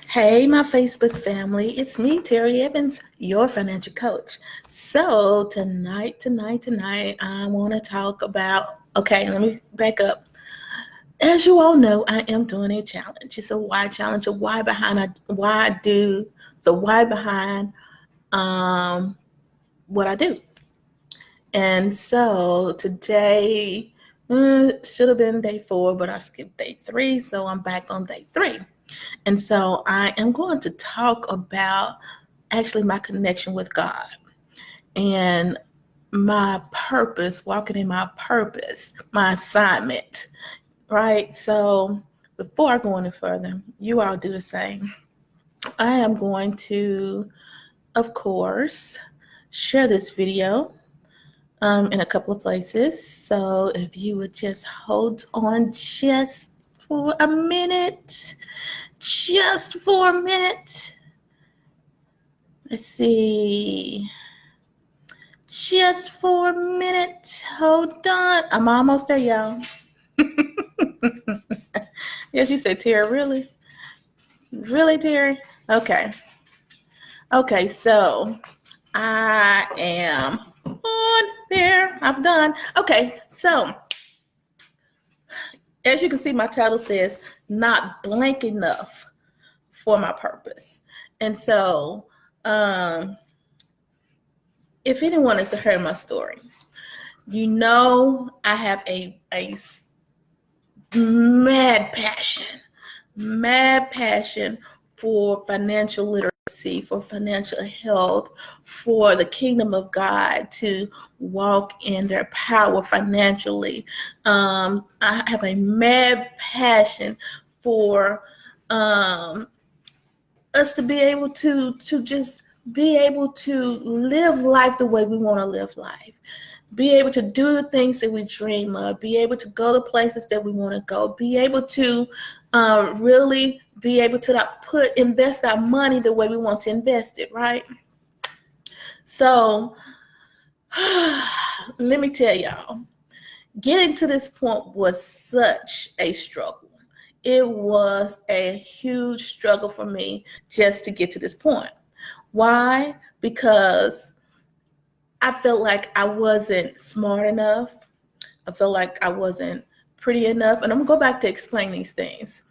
Hey, my Facebook family, it's me, Terry Evans, your financial coach. So, tonight, I want to talk about. Okay, let me back up. As you all know, I am doing a challenge. It's a why challenge, a why behind, why I do the why behind um, what I do. And so, today should have been day 4, but I skipped day 3, so I'm back on day 3. And so I am going to talk about actually my connection with God and my purpose, walking in my purpose, my assignment, right? So before I go any further, you all do the same. I am going to, of course, share this video in a couple of places. So if you would just hold on just for a minute, just for a minute. Let's see. Just for a minute. Hold on. I'm almost there, y'all. Yes, you said, Terry, really? Really, Terry? Okay. Okay, so I am on there. I've done. Okay, so as you can see, my title says not blank enough for my purpose. And so, if anyone has heard my story, you know I have a mad passion for financial literacy, for financial health, for the kingdom of God to walk in their power financially. I have a mad passion for us to be able to just be able to live life the way we want to live life, be able to do the things that we dream of, be able to go to places that we want to go, be able to really be able to invest our money the way we want to invest it, right? So let me tell y'all, getting to this point was such a struggle. It was a huge struggle for me just to get to this point. Why? Because I felt like I wasn't smart enough. I felt like I wasn't pretty enough. And I'm gonna go back to explain these things.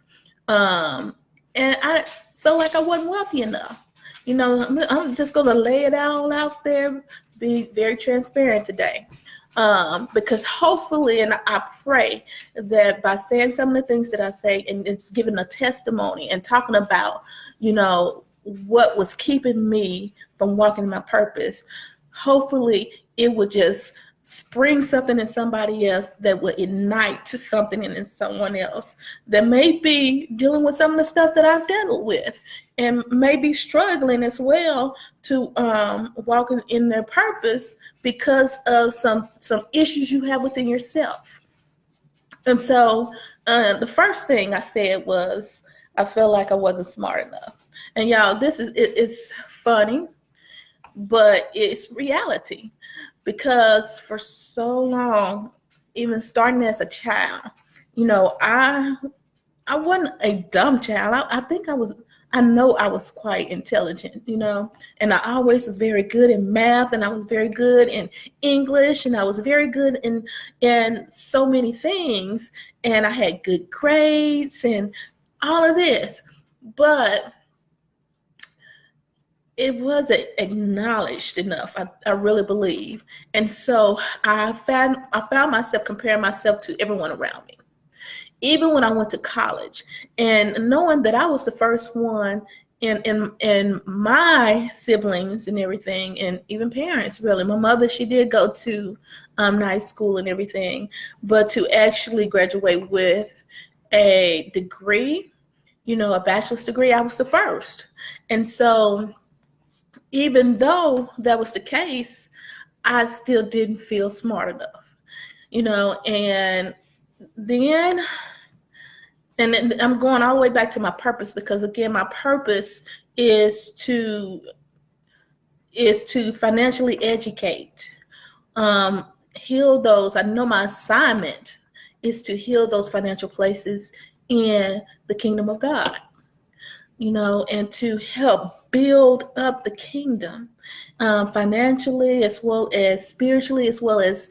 And I felt like I wasn't wealthy enough. You know, I'm just gonna lay it all out there, be very transparent today. Because hopefully, and I pray that by saying some of the things that I say, and it's giving a testimony and talking about, you know, what was keeping me from walking in my purpose, hopefully it would just spring something in somebody else that will ignite something in someone else that may be dealing with some of the stuff that I've dealt with and may be struggling as well to walk in their purpose because of some issues you have within yourself. And so the first thing I said was I felt like I wasn't smart enough. And y'all, it's funny, but it's reality, because for so long, even starting as a child, you know, I wasn't a dumb child. I know I was quite intelligent, you know, and I always was very good in math, and I was very good in English, and I was very good in so many things, and I had good grades and all of this, but it wasn't acknowledged enough. I really believe, and so I found myself comparing myself to everyone around me, even when I went to college, and knowing that I was the first one in my siblings and everything, and even parents. Really, my mother, she did go to night school and everything, but to actually graduate with a degree, you know, a bachelor's degree, I was the first, and so even though that was the case, I still didn't feel smart enough, you know, then and I'm going all the way back to my purpose, because again, my purpose is to financially educate, heal those. I know my assignment is to heal those financial places in the kingdom of God. and to help build up the kingdom, financially, as well as spiritually, as well as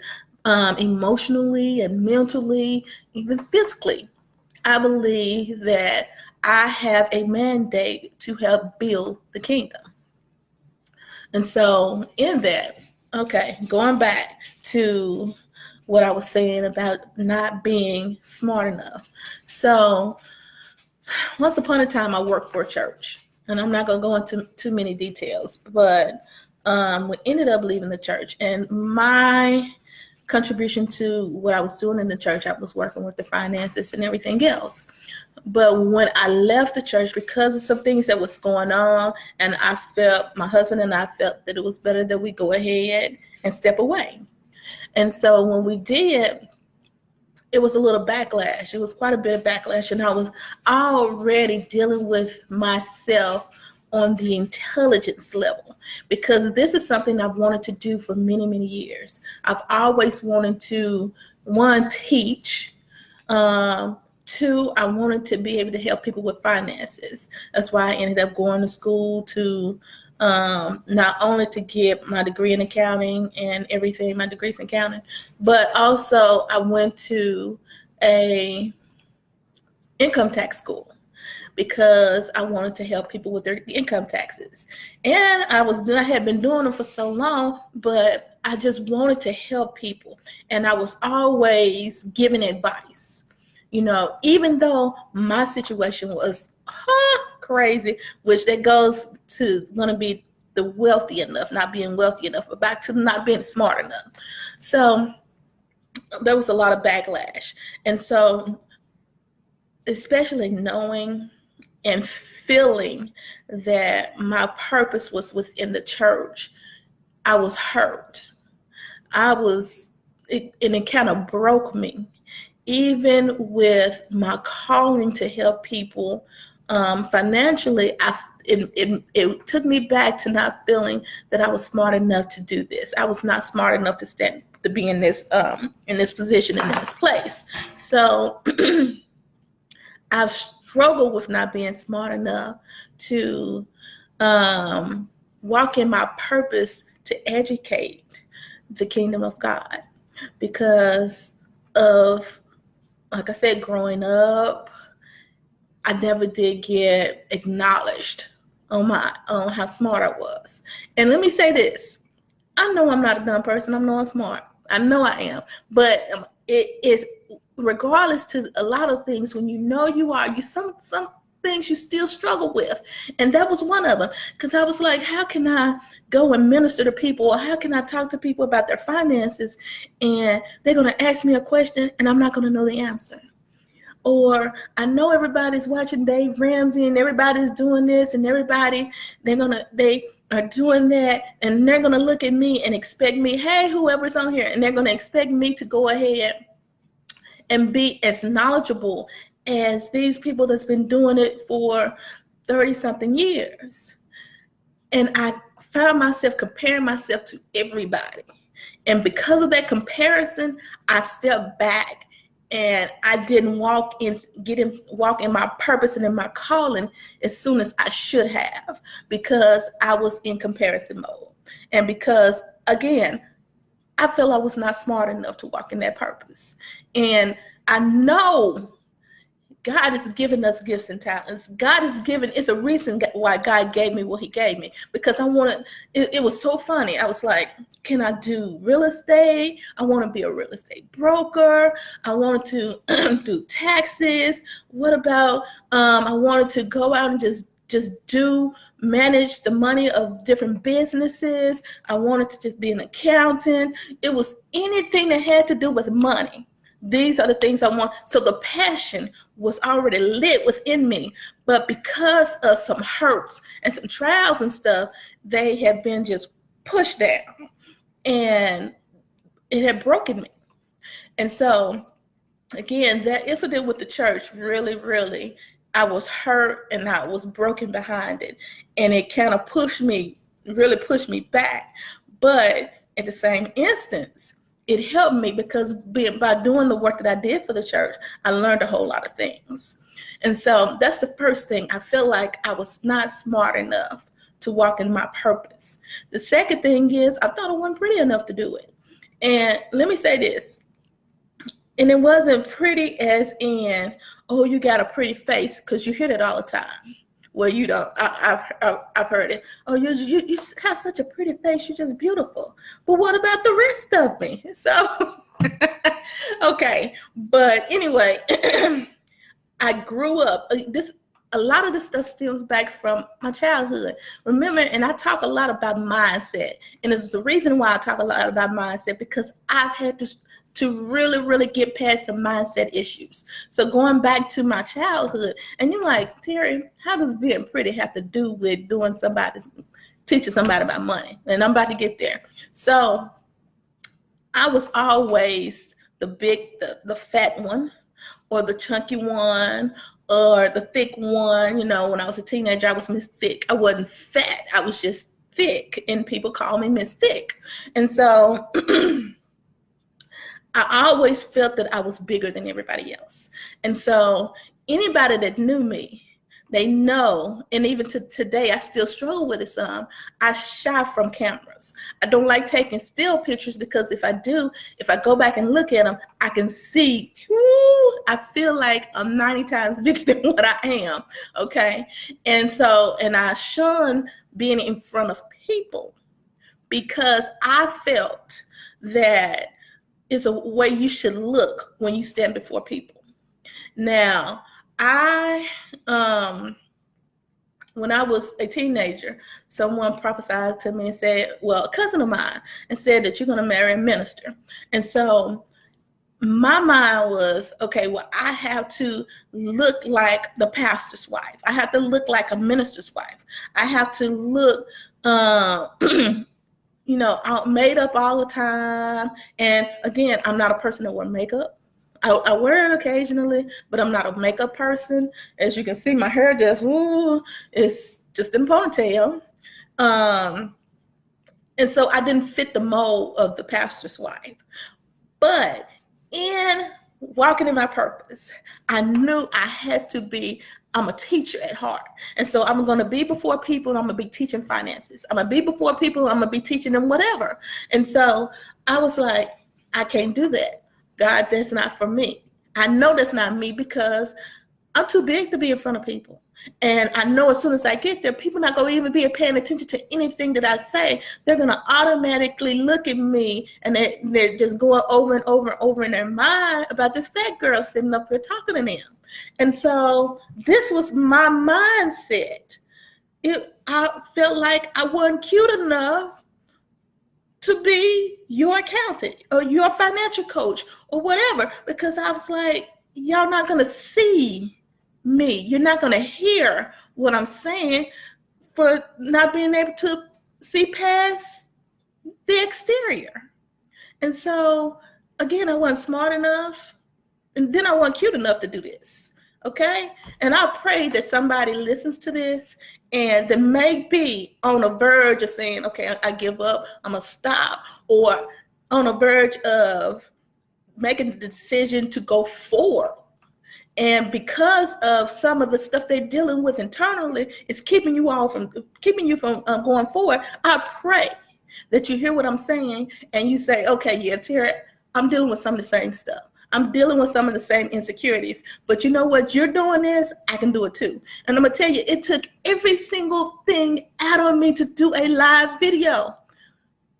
emotionally and mentally, even physically. I believe that I have a mandate to help build the kingdom. And so, in that, okay, going back to what I was saying about not being smart enough. So, once upon a time, I worked for a church, and I'm not going to go into too many details, but we ended up leaving the church, and my contribution to what I was doing in the church, I was working with the finances and everything else. But when I left the church, because of some things that was going on, and my husband and I felt that it was better that we go ahead and step away. And so when we did, it was a little backlash. It was quite a bit of backlash, and I was already dealing with myself on the intelligence level, because this is something I've wanted to do for many, many years. I've always wanted to, one, teach. Two, I wanted to be able to help people with finances. That's why I ended up going to school to not only to get my degree in accounting and everything, my degrees in accounting, but also I went to a income tax school because I wanted to help people with their income taxes. And I had been doing them for so long, but I just wanted to help people. And I was always giving advice. Even though my situation was crazy, which that goes to going to be the wealthy enough, not being wealthy enough, but back to not being smart enough. So there was a lot of backlash. And so, especially knowing and feeling that my purpose was within the church, I was hurt. And it kind of broke me. Even with my calling to help people financially, it took me back to not feeling that I was smart enough to do this. I was not smart enough to be in this position and in this place. So I've struggled with not being smart enough to walk in my purpose to educate the kingdom of God, because of, like I said, growing up, I never did get acknowledged on how smart I was. And let me say this: I know I'm not a dumb person. I know I'm smart. I know I am. But it is, regardless to a lot of things, when you are, some things you still struggle with. And that was one of them, because I was like, how can I go and minister to people, or how can I talk to people about their finances and they're going to ask me a question and I'm not going to know the answer? Or I know everybody's watching Dave Ramsey and everybody's doing this, and they are doing that, and they're going to look at me and expect me, hey, whoever's on here, and they're going to expect me to go ahead and be as knowledgeable as these people that's been doing it for 30 something years. And I found myself comparing myself to everybody. And because of that comparison, I stepped back and I didn't walk in my purpose and in my calling as soon as I should have, because I was in comparison mode. And because, again, I felt I was not smart enough to walk in that purpose. And I know God has given us gifts and talents. It's a reason why God gave me what he gave me, because it was so funny. I was like, can I do real estate? I want to be a real estate broker. I wanted to do taxes. What about, I wanted to go out and just manage the money of different businesses. I wanted to just be an accountant. It was anything that had to do with money. These are the things I want. So the passion was already lit within me. But because of some hurts and some trials and stuff, they have been just pushed down. And it had broken me. And so, again, that incident with the church really, I was hurt and I was broken behind it. And it kind of really pushed me back. But at the same instance, it helped me because by doing the work that I did for the church, I learned a whole lot of things. And so that's the first thing. I feel like I was not smart enough to walk in my purpose. The second thing is I thought I wasn't pretty enough to do it. And let me say this. And it wasn't pretty as in, oh, you got a pretty face, because you hear that all the time. Well, you don't. I've heard it. Oh, you have such a pretty face. You're just beautiful. But what about the rest of me? So, okay. But anyway, I grew up. A lot of this stuff stems back from my childhood. Remember, and I talk a lot about mindset. And it's the reason why I talk a lot about mindset, because I've had to really, really get past some mindset issues. So going back to my childhood, and you're like, Terry, how does being pretty have to do with teaching somebody about money? And I'm about to get there. So I was always the fat one, or the chunky one, or the thick one. When I was a teenager, I was Miss Thick. I wasn't fat. I was just thick, and people call me Miss Thick. And so I always felt that I was bigger than everybody else. And so anybody that knew me, they know, and even to today, I still struggle with it some. I shy from cameras. I don't like taking still pictures, because if I go back and look at them, I can see, I feel like I'm 90 times bigger than what I am, okay? And I shun being in front of people, because I felt that it's a way you should look when you stand before people. Now, when I was a teenager, someone prophesied to me and said, a cousin of mine, and said that you're going to marry a minister. And so my mind was, okay, I have to look like the pastor's wife. I have to look like a minister's wife. I have to look, made up all the time. And again, I'm not a person that wear makeup. I wear it occasionally, but I'm not a makeup person. As you can see, my hair it's just in a ponytail. And so I didn't fit the mold of the pastor's wife. But in walking in my purpose, I knew I had to be, I'm a teacher at heart. And so I'm going to be before people, and I'm going to be teaching finances. I'm going to be before people, I'm going to be teaching them whatever. And so I was like, I can't do that. God, that's not for me. I know that's not me, because I'm too big to be in front of people. And I know as soon as I get there, people not going to even be paying attention to anything that I say. They're going to automatically look at me, and they're just going over and over and over in their mind about this fat girl sitting up here talking to them. And so this was my mindset. I felt like I wasn't cute enough to be your accountant or your financial coach or whatever, because I was like, y'all not going to see me. You're not going to hear what I'm saying, for not being able to see past the exterior. And so, again, I wasn't smart enough, and then I wasn't cute enough to do this, okay? And I pray that somebody listens to this and that may be on a verge of saying, okay, I give up, I'm going to stop, or on a verge of making the decision to go forward. And because of some of the stuff they're dealing with internally, it's keeping you from going forward. I pray that you hear what I'm saying and you say, okay, yeah, Terry, I'm dealing with some of the same stuff. I'm dealing with some of the same insecurities, but you know what you're doing is, I can do it too. And I'm gonna tell you, it took every single thing out of me to do a live video.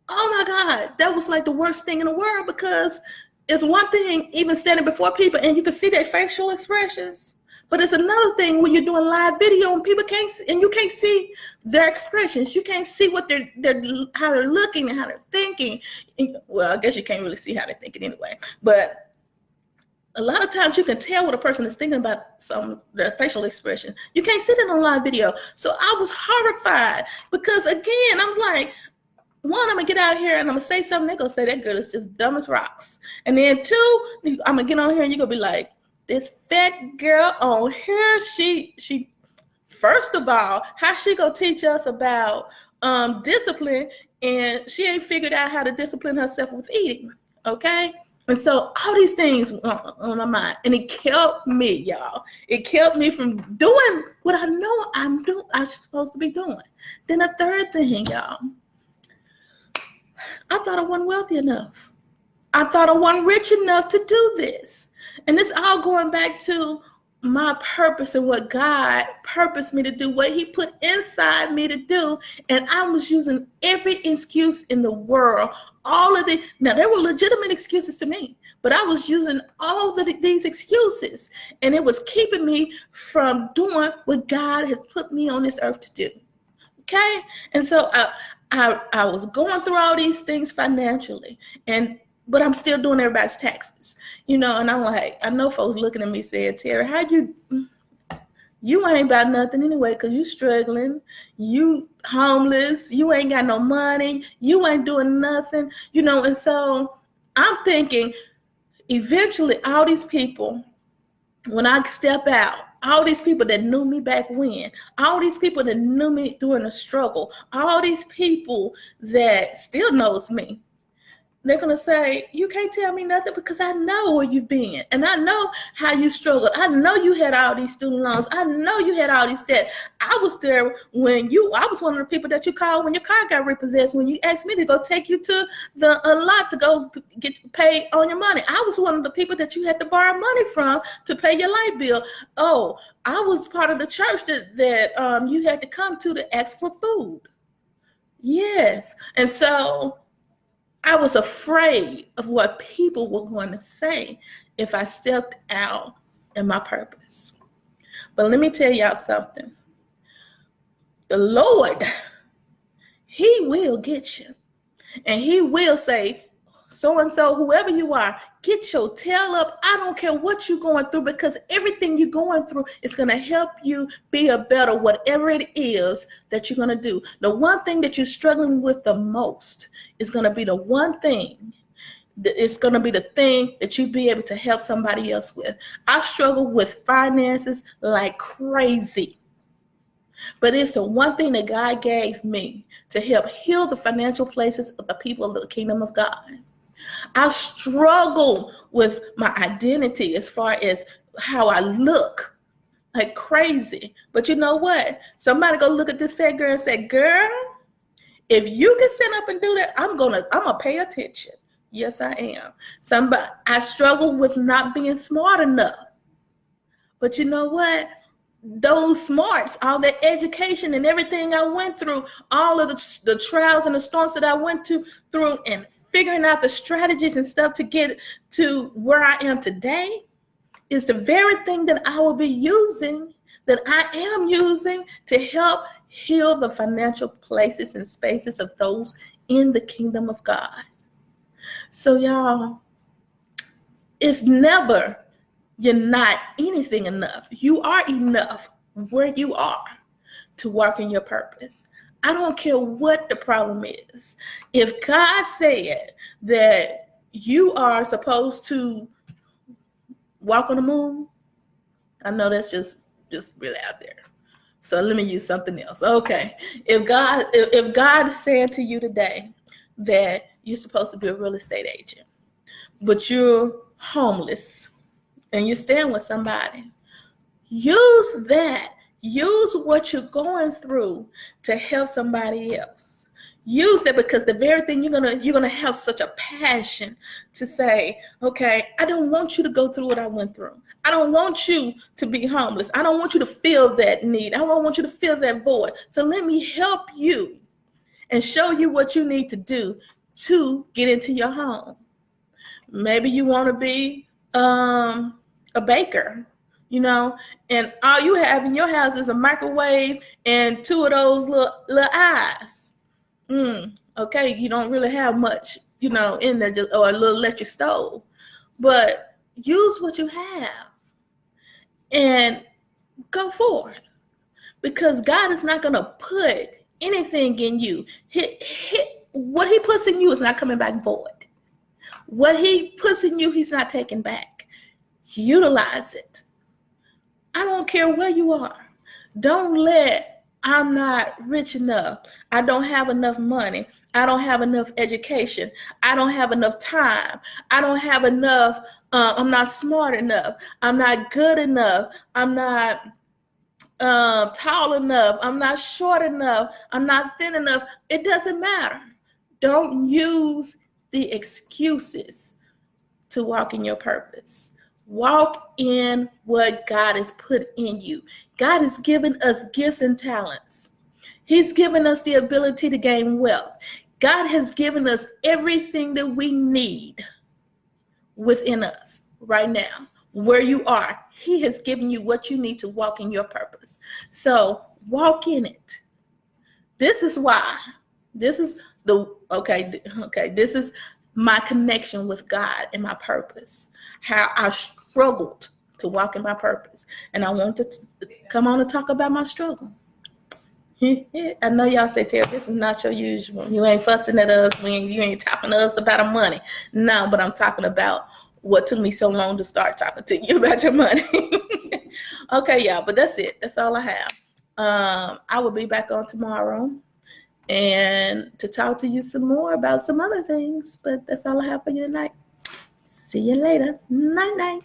Oh my God, that was like the worst thing in the world, because it's one thing even standing before people and you can see their facial expressions, but it's another thing when you're doing live video and people can't see, and you can't see their expressions. You can't see what how they're looking and how they're thinking. Well, I guess you can't really see how they're thinking anyway, but a lot of times you can tell what a person is thinking about their facial expression. You can't see that on live video. So I was horrified, because again, I'm like, one, I'm gonna get out here and I'm gonna say something, they're gonna say that girl is just dumb as rocks. And then two, I'm gonna get on here and you're gonna be like, this fat girl on here, she first of all, how she gonna teach us about discipline, and she ain't figured out how to discipline herself with eating. Okay? And so all these things on my mind, and it kept me, y'all. It kept me from doing what I know I'm supposed to be doing. Then a third thing, y'all, I thought I wasn't wealthy enough. I thought I wasn't rich enough to do this. And it's all going back to my purpose and what God purposed me to do, what he put inside me to do. And I was using every excuse in the world. Now there were legitimate excuses to me, but I was using these excuses, and it was keeping me from doing what God has put me on this earth to do. Okay? And so I was going through all these things financially, but I'm still doing everybody's taxes, and I'm like, I know folks looking at me saying, Terry, you ain't about nothing anyway, because you struggling, you homeless, you ain't got no money, you ain't doing nothing, and so I'm thinking eventually all these people, when I step out, all these people that knew me back when, all these people that knew me during the struggle, all these people that still knows me, they're going to say, you can't tell me nothing because I know where you've been. And I know how you struggled. I know you had all these student loans. I know you had all these debt. I was there I was one of the people that you called when your car got repossessed, when you asked me to go take you to the lot to go get paid on your money. I was one of the people that you had to borrow money from to pay your light bill. Oh, I was part of the church that you had to come to ask for food. Yes. And so I was afraid of what people were going to say if I stepped out in my purpose. But let me tell y'all something. The Lord, he will get you. And he will say, so-and-so, whoever you are, get your tail up. I don't care what you're going through, because everything you're going through is going to help you be a better whatever it is that you're going to do. The one thing that you're struggling with the most is going to be the one thing that it's going to be the thing that you be able to help somebody else with. I struggle with finances like crazy. But it's the one thing that God gave me to help heal the financial places of the people of the kingdom of God. I struggle with my identity as far as how I look, like crazy. But you know what? Somebody go look at this fat girl and say, girl, if you can stand up and do that, I'm gonna pay attention. Yes, I am. I struggle with not being smart enough. But you know what? Those smarts, all the education and everything I went through, all of the trials and the storms that I went through and figuring out the strategies and stuff to get to where I am today, is the very thing that I will be using, that I am using to help heal the financial places and spaces of those in the kingdom of God. So y'all, it's never you're not anything enough. You are enough where you are to work in your purpose. I don't care what the problem is. If God said that you are supposed to walk on the moon, I know that's just really out there. So let me use something else. Okay. If God is saying to you today that you're supposed to be a real estate agent, but you're homeless and you're staying with somebody, use that. Use what you're going through to help somebody else. Use that, because the very thing you're gonna have such a passion to say, okay, I don't want you to go through what I went through. I don't want you to be homeless. I don't want you to feel that need. I don't want you to feel that void. So let me help you and show you what you need to do to get into your home. Maybe you want to be a baker, and all you have in your house is a microwave and two of those little eyes. Okay, you don't really have much, in there, or a little electric stove. But use what you have and go forth, because God is not going to put anything in you. What he puts in you is not coming back void. What he puts in you, he's not taking back. Utilize it. I don't care where you are. Don't let I'm not rich enough. I don't have enough money. I don't have enough education. I don't have enough time. I don't have enough. I'm not smart enough. I'm not good enough. I'm not tall enough. I'm not short enough. I'm not thin enough. It doesn't matter. Don't use the excuses to walk in your purpose. Walk in what God has put in you. God has given us gifts and talents. He's given us the ability to gain wealth. God has given us everything that we need within us right now. Where you are, He has given you what you need to walk in your purpose. So walk in it. This is why. This is this is my connection with God and my purpose. How I struggled to walk in my purpose. And I want to come on and talk about my struggle. I know y'all say, Terry, this is not your usual. You ain't fussing at us. You ain't talking to us about our money. No, but I'm talking about what took me so long to start talking to you about your money. Okay, y'all, but that's it. That's all I have. I will be back on tomorrow and to talk to you some more about some other things, but that's all I have for you tonight. See you later. Night, night.